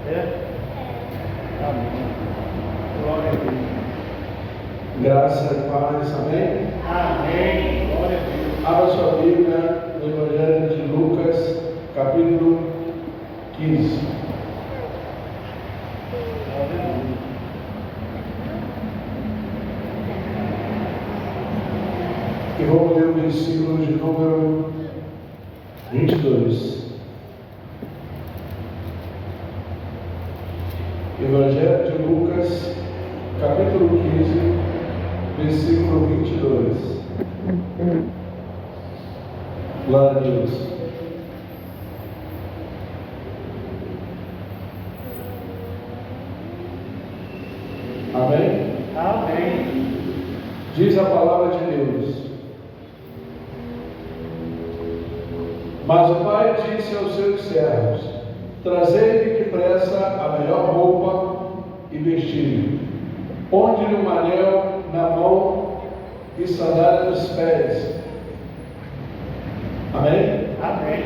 Amém. Glória a Deus. Graça e paz, amém? Amém. Glória a Deus. Abra sua Bíblia no Evangelho de Lucas, capítulo 15. E vamos ler o versículo de número 22. Evangelho de Lucas, capítulo 15, versículo 22. Glória a Deus. Amém? Amém. Diz a palavra de Deus: Mas o pai disse aos seus servos: Trazei-lhe depressa a melhor roupa e vestido. Ponde-lhe um anel na mão e sandália nos pés. Amém? Amém.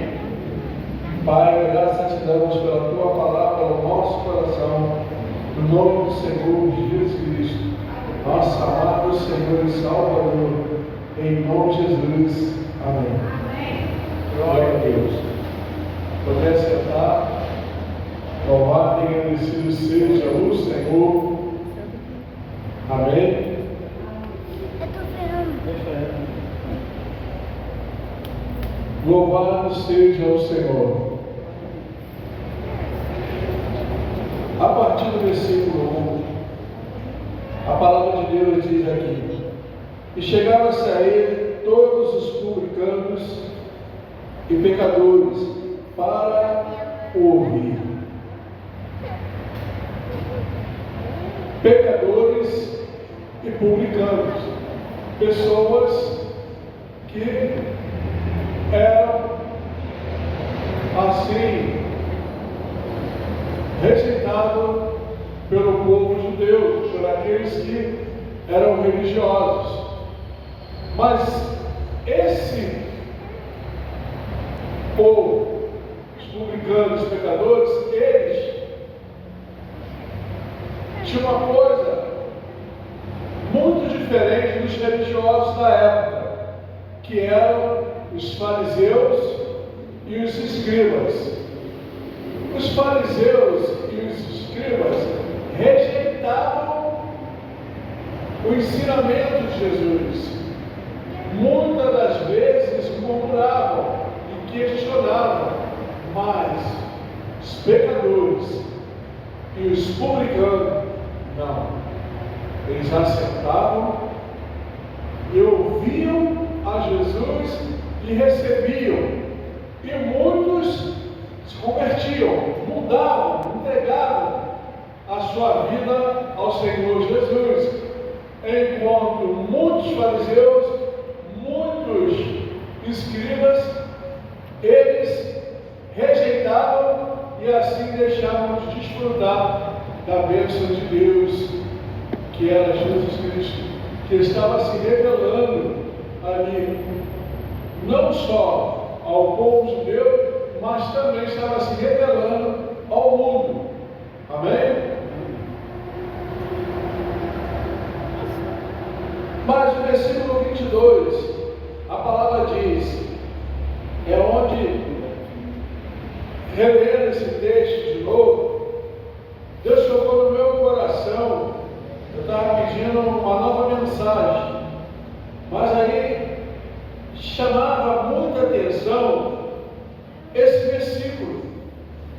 Pai, graças te damos pela tua palavra no nosso coração, no nome do Senhor Jesus Cristo, nosso amado Senhor e Salvador, em nome de Jesus. Amém. Glória a Deus. Poder sentar. Louvado e agradecido seja o Senhor. Amém. Louvado seja o Senhor. A partir do versículo 1, a palavra de Deus diz aqui: E chegaram-se a ele todos os publicanos e pecadores para ouvir. Pecadores e publicanos, pessoas que eram assim rejeitados pelo povo judeu, por aqueles que eram religiosos. Mas esse povo, os publicanos, os pecadores, eles tinham uma coisa muito diferente dos religiosos da época, que eram os fariseus e os escribas. Os fariseus e os escribas rejeitavam o ensinamento de Jesus. Muitas das vezes murmuravam e questionavam, mas os pecadores e os publicanos não. Eles aceitavam e ouviam a Jesus e recebiam. E muitos se convertiam, mudavam, entregavam a sua vida ao Senhor Jesus. Enquanto muitos fariseus, muitos escribas, eles rejeitavam e assim deixavam de desfrutar da bênção de Deus, que era Jesus Cristo, que estava se revelando ali, não só ao povo judeu, mas também estava se revelando ao mundo. Amém? Mas o versículo 22, a palavra diz, é onde, relendo esse texto de novo, Deus colocou no meu coração. Eu estava pedindo uma nova mensagem, mas aí chamava muita atenção esse versículo,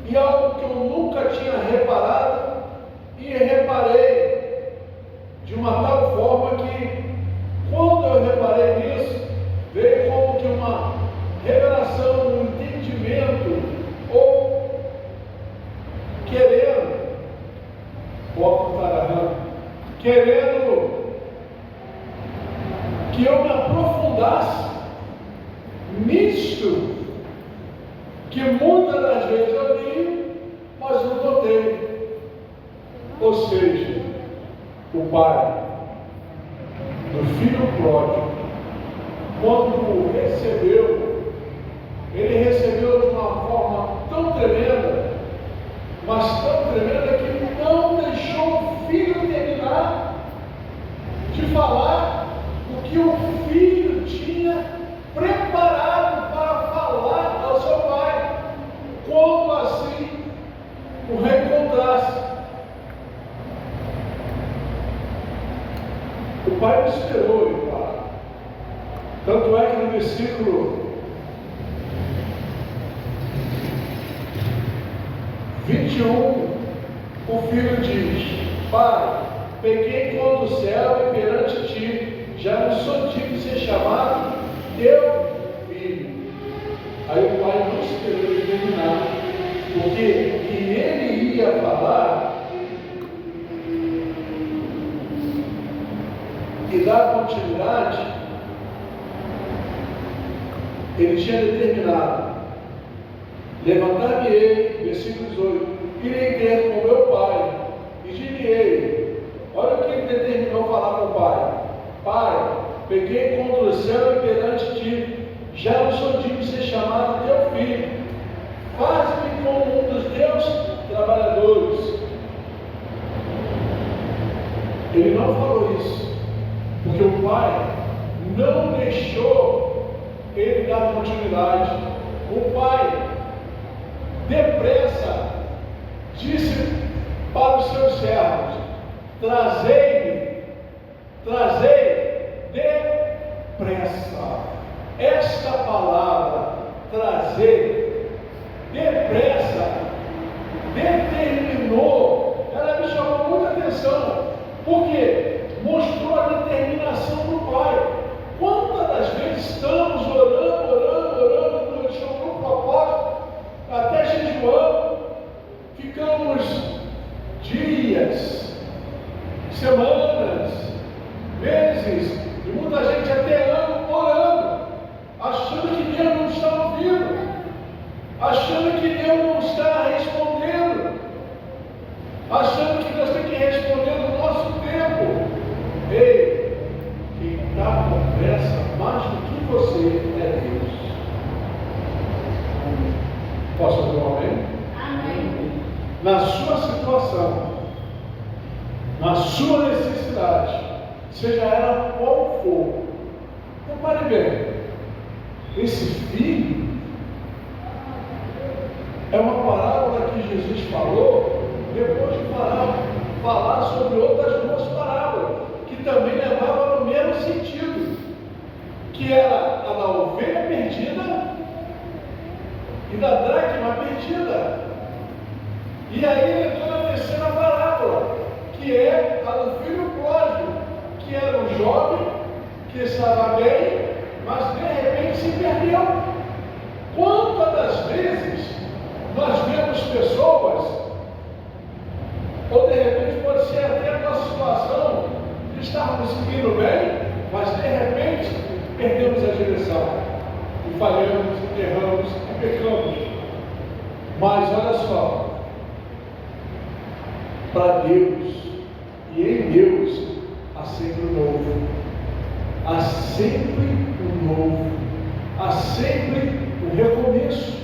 e algo que eu nunca tinha reparado, e reparei de uma tal forma que, quando eu reparei nisso, veio como que uma revelação, um entendimento, ou querendo que eu me aprofundasse nisto, que muitas das vezes eu li, mas não notei. Ou seja, o pai do filho pródigo, quando o recebeu, ele recebeu de uma forma tão tremenda, mas tão o pai não esperou ir lá. Tanto é que no versículo 21, o filho diz: Pai, pequei contra o céu e perante ti, já não sou digno de ser chamado teu filho. Aí o pai não esperou ele terminar, porque o que ele ia falar e dar continuidade, ele tinha determinado: levantar-me-ei, versículo 18, irei ter com meu pai, e dir-lhe-ei. Olha o que ele determinou falar com o pai: Pai, pequei contra o céu e perante ti, já não sou digno de ser chamado teu filho. Faz-me como um dos teus trabalhadores. Ele não falou isso, porque o pai não deixou ele dar continuidade. O pai, depressa, disse para os seus servos: trazei depressa. Esta palavra, trazer, depressa, determinou. Ela me chamou muita atenção, porque mostrou a determinação do pai. Quantas das vezes estamos orando, nos deixamos no propósito, até jejuando, ficamos dias, semanas, meses, e muita gente até anos orando, achando que Deus não está ouvindo, achando que Deus não está respondendo, achando que Deus tem que responder no nosso tempo. Ei, quem está com pressa mais do que você é Deus. Posso ouvir um amém? Amém. Na sua situação, na sua necessidade, seja ela qual for, repare bem, esse filho é uma parábola que Jesus falou depois de falar sobre outras duas parábolas, que também levavam no mesmo sentido, que era a da ovelha perdida e da dracma perdida. E aí ele entrou na terceira parábola, que é a do filho pródigo, que era um jovem que estava bem, mas de repente se perdeu. Quantas das vezes nós vemos pessoas, ou de repente pode ser até a nossa situação, de estarmos seguindo bem, mas de repente perdemos a direção, e falhamos, erramos e pecamos. Mas olha só, para Deus e em Deus há sempre o novo, há sempre o novo, há sempre o recomeço,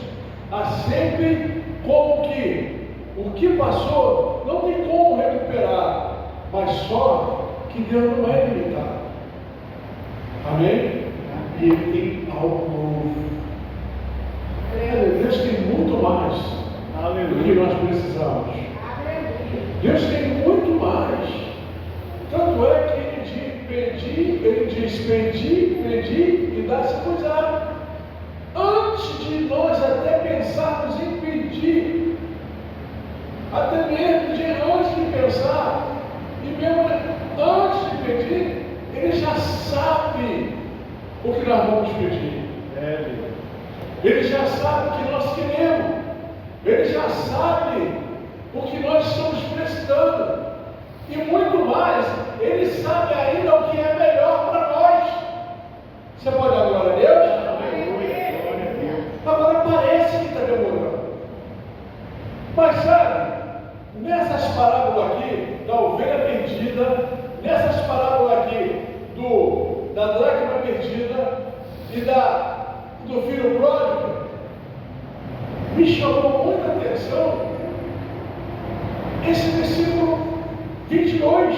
há sempre como que o que passou não tem como recuperar, mas só que Deus não é limitado. Amém? E Ele tem algo novo. Deus tem muito mais do que nós precisamos. Deus tem muito mais. Tanto é que ele diz, pedi e dá-se coisa. Antes de nós até pensarmos em pedir, até mesmo antes de pensar, e mesmo antes de pedir, ele já sabe o que nós vamos pedir. Ele já sabe o que nós queremos. Ele já sabe o que nós estamos precisando. E muito mais, Ele sabe ainda o que é melhor para nós. Você pode dar glória a Deus? Agora parece que está demorando. Mas sabe, nessas parábolas aqui, da ovelha perdida, nessas parábolas aqui, da dracma perdida e do filho pródigo, me chamou muita atenção esse versículo 22,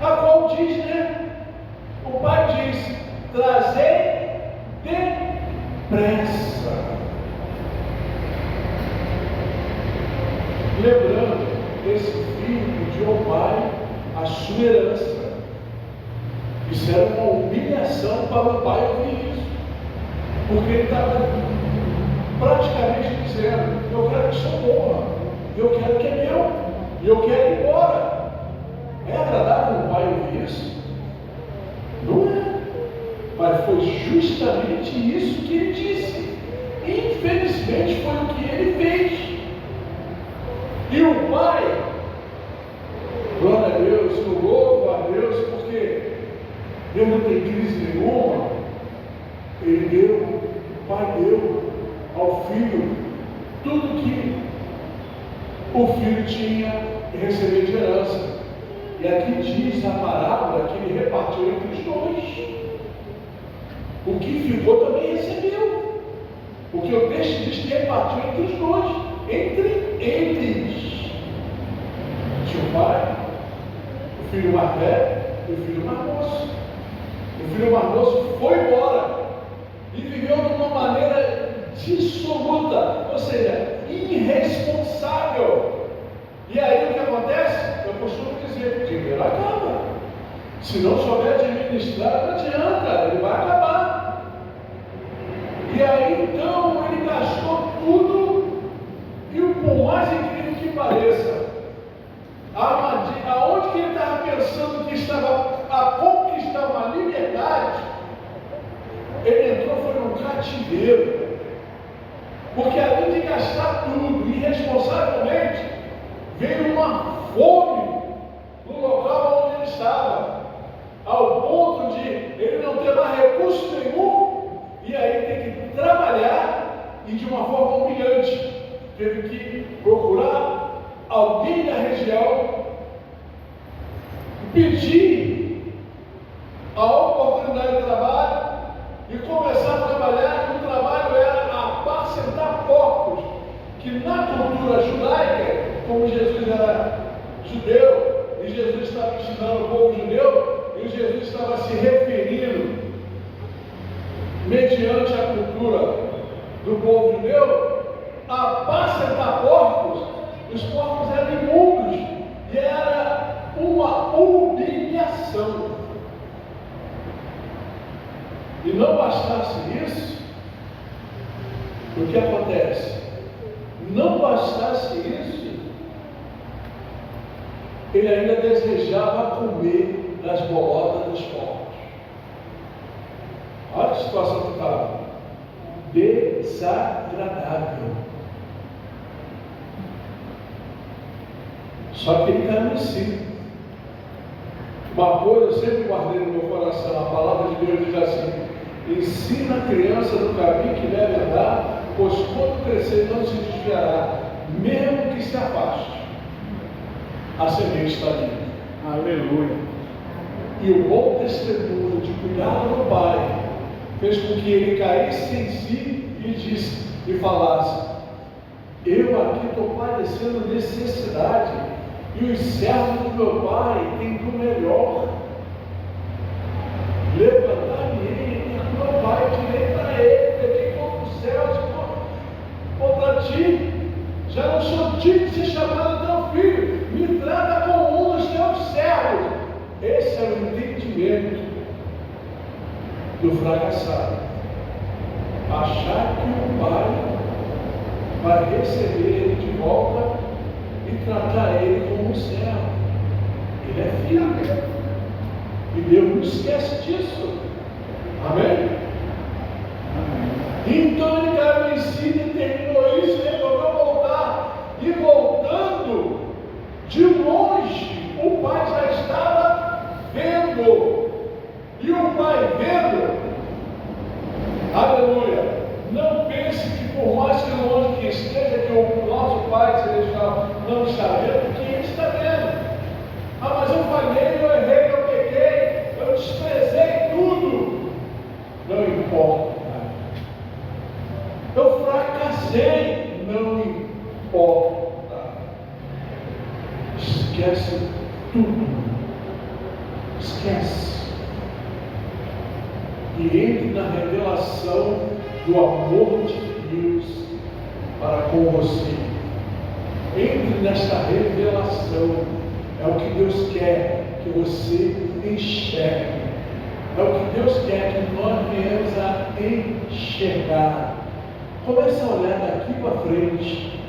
a qual diz, o pai diz: trazei depressa. Lembrando, esse filho pediu ao pai a sua herança. Isso era uma humilhação para o pai ouvir isso. Porque ele estava praticamente dizendo: eu quero que o senhor morra, eu quero que é meu, e eu quero ir embora. É agradável o pai ouvir isso? Não é. Mas foi justamente isso que ele disse. Infelizmente foi o que ele fez. E o pai, glória a Deus, eu louvo a Deus, porque Deus não tem crise nenhuma. Ele deu, o pai deu ao filho tudo que o filho tinha que receber de herança. E aqui diz a parábola que ele repartiu entre os dois. O que ficou também recebeu. Porque o texto diz que repartiu entre os dois, entre eles. Tinha o pai, o filho mais velho e o filho mais moço. O filho mais moço foi embora e viveu de uma maneira dissoluta, ou seja, irresponsável. E aí o que acontece? Eu costumo dizer: dinheiro acaba. Se não souber administrar, não adianta, ele vai acabar. E aí então ele gastou tudo, e por mais incrível que pareça, aonde que ele estava pensando que estava a conquistar uma liberdade, ele entrou foi num cativeiro. Porque além de gastar tudo irresponsavelmente, veio uma fome no local onde ele estava, ao ponto de ele não ter mais recurso nenhum, e aí ter que trabalhar, e de uma forma humilhante. Teve que procurar alguém da região, pedir a oportunidade de trabalho e começar a trabalhar. E o trabalho era apacentar porcos, que na cultura judaica, como Jesus era judeu, e Jesus estava ensinando o povo judeu, e Jesus estava se referindo, mediante a cultura do povo judeu, apacentar porcos. Os porcos eram imundos, e era uma humilhação. E não bastasse isso, o que acontece? Não bastasse isso, ele ainda desejava comer das bolotas dos porcos. Olha a situação que estava. Desagradável. Só que ele caiu em si. Uma coisa eu sempre guardei no meu coração: a palavra de Deus diz assim: ensina a criança no caminho que deve andar, pois quando crescer não se desviará, mesmo que se afaste. A semente está ali. Aleluia. E o bom testemunho de cuidado do pai fez com que ele caísse em si e falasse: eu aqui estou padecendo necessidade, e os servos do meu pai têm do melhor. Levantar-me-ei, porque meu pai direi para ele: peguei contra os céus e contra ti. Já não sou digno de ser chamado teu filho. Me trata como um dos teus servos. Esse é o entendimento do fracassado. Achar que o pai vai receber ele de volta e tratar ele como um servo. Ele é filho. E Deus não esquece disso. Amém? Então ele caiu em si, determinou isso e resolveu voltar. E voltando, de longe, o pai já estava vendo. E o pai vendo, aleluia, não pense que por mais que longe que esteja, que o nosso Pai Celestial não está vendo, porque Ele está vendo. Ah, mas eu falhei, eu errei, eu pequei, eu desprezei tudo. Não importa. Eu fracassei, não importa. Esquece tudo. Esquece. E entre na revelação do amor de Deus para com você. Entre nesta revelação. É o que Deus quer que você enxergue. É o que Deus quer que nós venhamos a enxergar. Começa a olhar daqui para frente.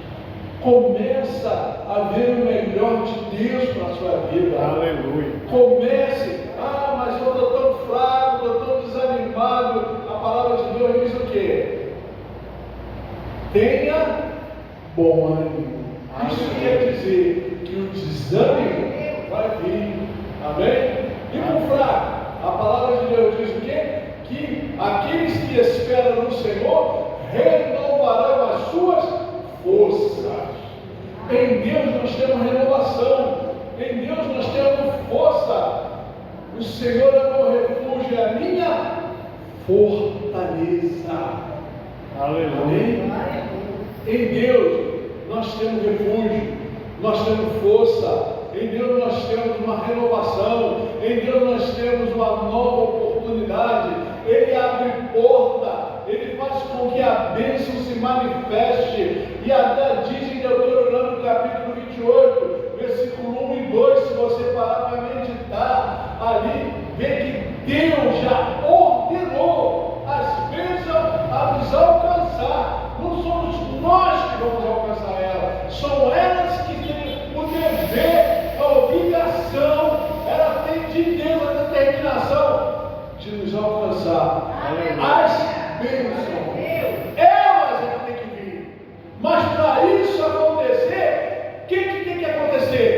Começa a ver o melhor de Deus para a sua vida. Aleluia. Comece, mas eu estou tão fraco, estou tão desanimado. A palavra de Deus diz o quê? Tenha bom ânimo. Isso quer dizer que o desânimo vai vir. Amém? E por fraco, a palavra de Deus diz o quê? Que aqueles que esperam no Senhor renovarão as suas forças. Em Deus nós temos renovação. Em Deus nós temos força. O Senhor é o meu refúgio, é a minha fortaleza. Aleluia. Amém? Em Deus nós temos refúgio, nós temos força. Em Deus nós temos uma renovação. Em Deus nós temos uma nova oportunidade. Ele abre porta. Ele faz com que a bênção se manifeste. E até diz em Deuteronômio capítulo 28, versículo 1 e 2, se você parar para meditar, ali vê que Deus já ordenou as bênçãos a nos alcançar. Não somos nós que vamos alcançar elas, são elas que têm o dever, a obrigação, ela tem de Deus a determinação de nos alcançar. As bênçãos, elas é que tem que vir. Mas para isso acontecer, o que tem que acontecer?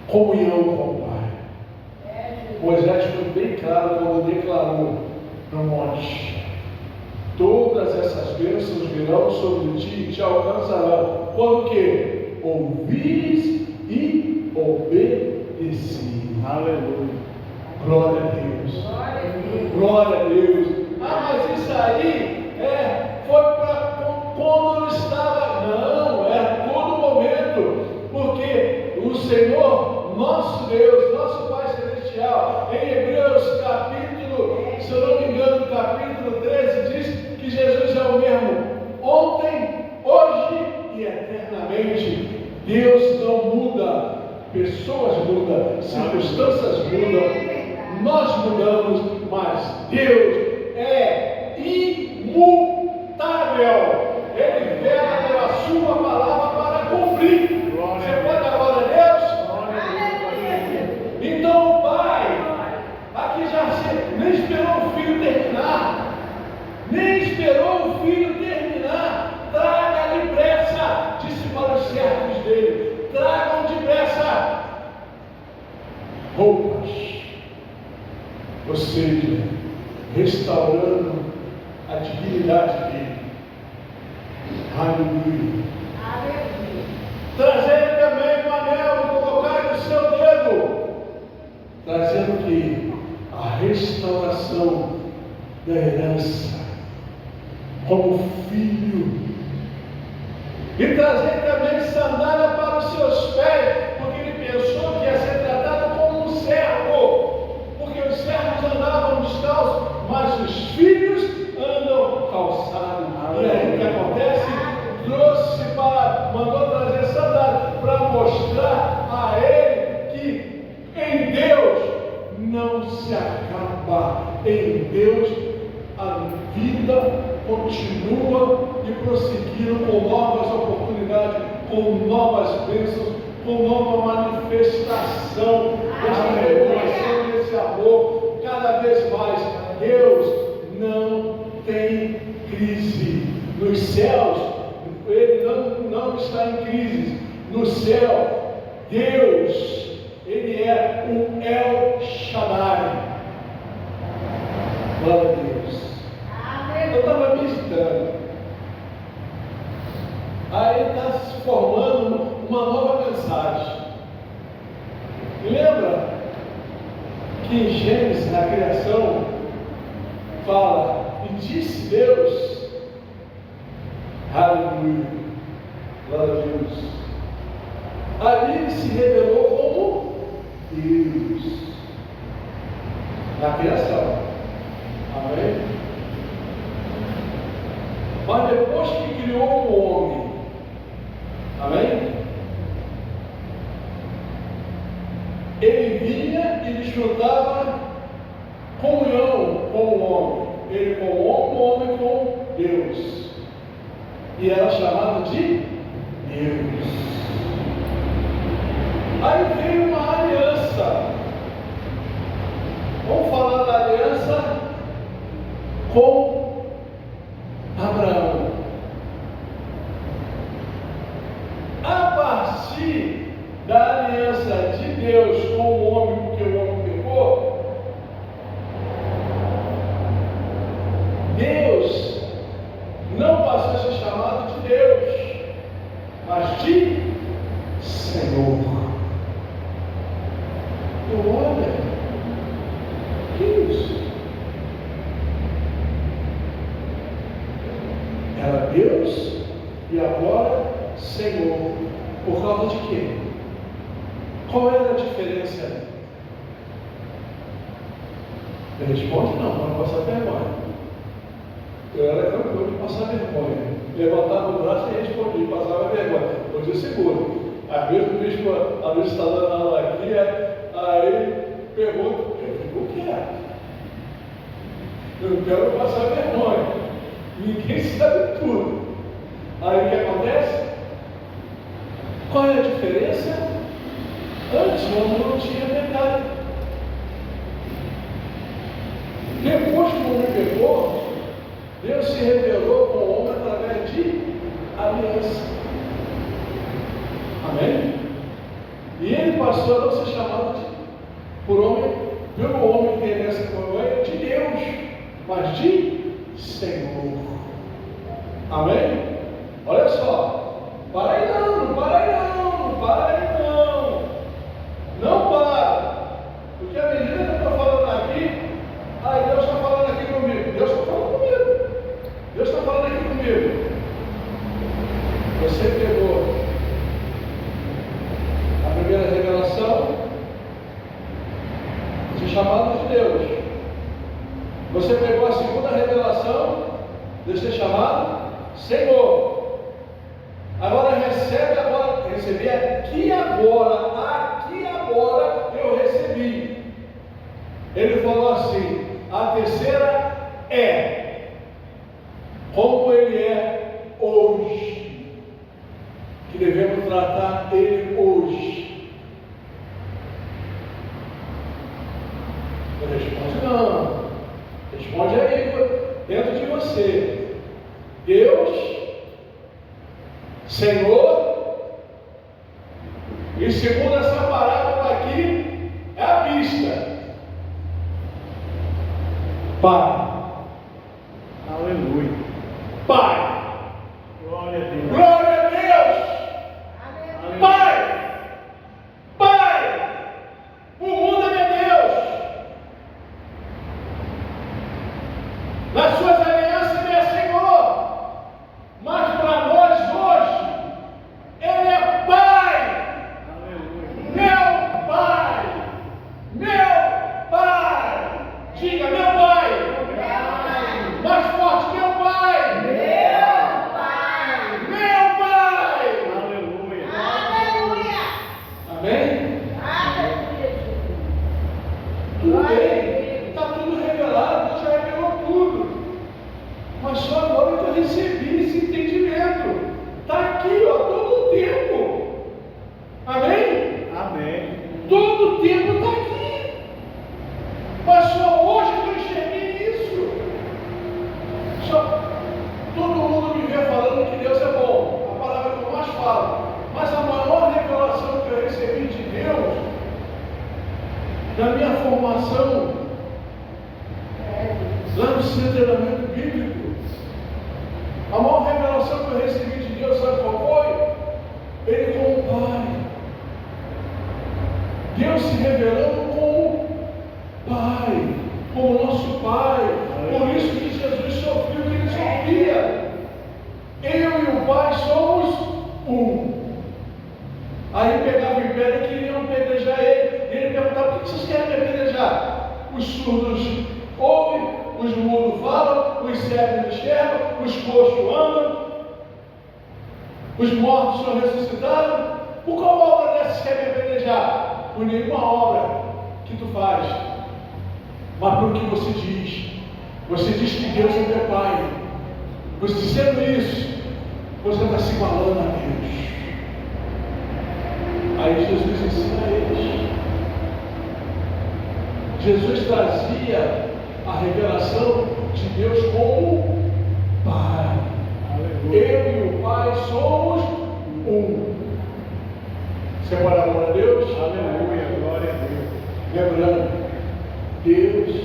Comunhão com o Pai. Moisés foi bem claro quando declarou no monte: todas essas bênçãos virão sobre ti e te alcançarão. Quando que? Ouvires e obedeci. Aleluia. Glória a Deus. Glória a Deus. Mas isso aí foi para quando eu estava. Não, é todo momento. Porque o Senhor, nosso Deus, nosso Pai Celestial, em Hebreus capítulo, se eu não me engano, capítulo 13, diz que Jesus é o mesmo ontem, hoje e eternamente. Deus não muda, pessoas mudam, circunstâncias mudam, nós mudamos, mas Deus é imutável. Ele vela pela sua palavra para cumprir. Você pode dar glória a Deus? Então o Pai aqui já nem esperou o filho terminar, nem esperou o filho terminar. Traga depressa, disse para os servos dele: tragam depressa roupas, ou seja, restaurando a dignidade dele. Aleluia. Trazer também um anel, colocar no seu dedo, trazendo que a restauração da herança como filho, e trazer também sandália para os seus pés, porque ele pensou que ia ser tratado como um servo, porque os servos andavam descalços, mas os filhos andam calçados. E aí o que acontece? Mandou trazer sandália para mostrar a ele que em Deus não se acaba. Em Deus a vida continua e prosseguindo com novas oportunidades, com novas bênçãos, com nova manifestação dessa revelação, desse amor. Cada vez mais, Deus não tem crise. Nos céus, Ele não está em crise. No céu, Deus, Ele é o El Shaddai. Glória a Deus. Eu estava meditando. Aí está se formando uma nova mensagem. Lembra que em Gênesis, na criação, fala: e disse Deus, aleluia, glória a Deus. Ali ele se revelou como Deus na criação. Amém? Mas depois que criou o homem, amém? ele vinha e desfrutava comunhão com o homem. Ele com o homem com Deus. E era chamado de Deus. Aí veio uma aliança. Vamos falar da aliança com Abraão. A partir da aliança de Deus com o homem, porque o homem pecou, Deus não passou a ser chamado de Deus, mas de Senhor. Olha, que isso? Era Deus e agora Senhor. Por causa de quê? Qual era a diferença? Ele responde não, para não passar vergonha. Eu era campeão de passar vergonha. Levantava o braço e respondia, passava vergonha. Hoje eu seguro. Às vezes o bispo, a luz está dando aula aqui, aí pergunta, eu fico quieto. Eu não quero passar vergonha. Ninguém sabe tudo. Aí o que acontece? Qual é a diferença? Antes o homem não tinha pecado. Depois que o homem pecou, Deus se revelou com o homem através de aliança. Amém? E ele passou a não ser chamado pelo homem que tem nessa coroa de Deus, mas de Senhor. Amém? Olha só. Para aí não, não para aí não, não para aí não. Não para. Porque a medida que eu estou falando aqui, Deus está falando aqui comigo. Deus está falando comigo. Deus está falando aqui comigo. Você pegou a primeira revelação de chamado de Deus. Você pegou a segunda revelação de ser chamado Senhor. Agora recebi aqui agora eu recebi. Ele falou assim, a terceira é como ele é hoje, que devemos tratar ele hoje. Ele responde não, responde aí dentro de você, Deus, Senhor, e segundo essa parábola aqui, é a pista. Pai. Aleluia. Pai. Glória a Deus. Glória a Deus. Aleluia. Pai. Pai. O mundo é de Deus. Nas suas alianças ele é Senhor. Mas para nós hoje, ele é Pai. Aleluia. Meu Pai. Meu Pai. Diga, meu Pai. Mais forte, meu Pai. Meu Pai. Meu Pai. Aleluia. Aleluia. Amém? Aleluia. Tudo bem. Está tudo revelado. Deus já revelou tudo. Mas só agora que eu recebi esse entendimento. Está aqui, ó, todo o tempo. Amém? Amém. Todo o tempo está aqui. Mas só hoje que eu enxerguei isso. Só todo mundo me vê falando que Deus é bom. A palavra que eu mais falo. Mas a maior revelação que eu recebi de Deus, na minha formação, lá no centro de treinamento bíblico, a maior revelação que eu recebi de Deus, sabe qual foi? Ele como Pai. Deus se revelando como Pai, como nosso Pai. Por isso que Jesus sofreu o que ele sofria. Eu e o Pai somos um. Aí pegava em pedra e queriam apedrejar ele. E ele perguntava: por que vocês querem me apedrejar? Os surdos ouvem, os mudos falam, os cegos enxergam, os coxos andam, os mortos são ressuscitados. Por qual obra dessas querem me apedrejar? por nenhuma obra que tu faz, mas por que você diz. Você diz que Deus é teu Pai. Você dizendo isso, você está se igualando a Deus. Aí Jesus ensina a eles. Jesus trazia a revelação de Deus como Pai. Aleluia. Eu e o Pai somos um. Você pode amor a Deus? Aleluia. Glória a Deus. Lembrando, Deus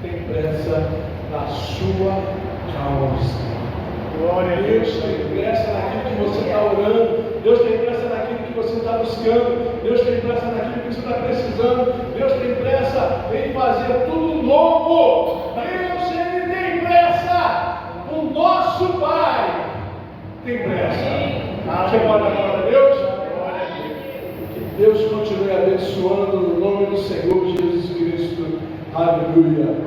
tem pressa na sua causa. Glória a Deus Deus. tem pressa naquilo que você está orando. Deus tem pressa naquilo que você está buscando. Deus tem pressa naquilo que você está precisando. Deus tem pressa em fazer tudo novo. Deus, Ele tem pressa. O nosso Pai tem pressa. Você pode amar a Deus? Glória a Deus. Que Deus continue abençoando no nome do Senhor Jesus Cristo. Aleluia.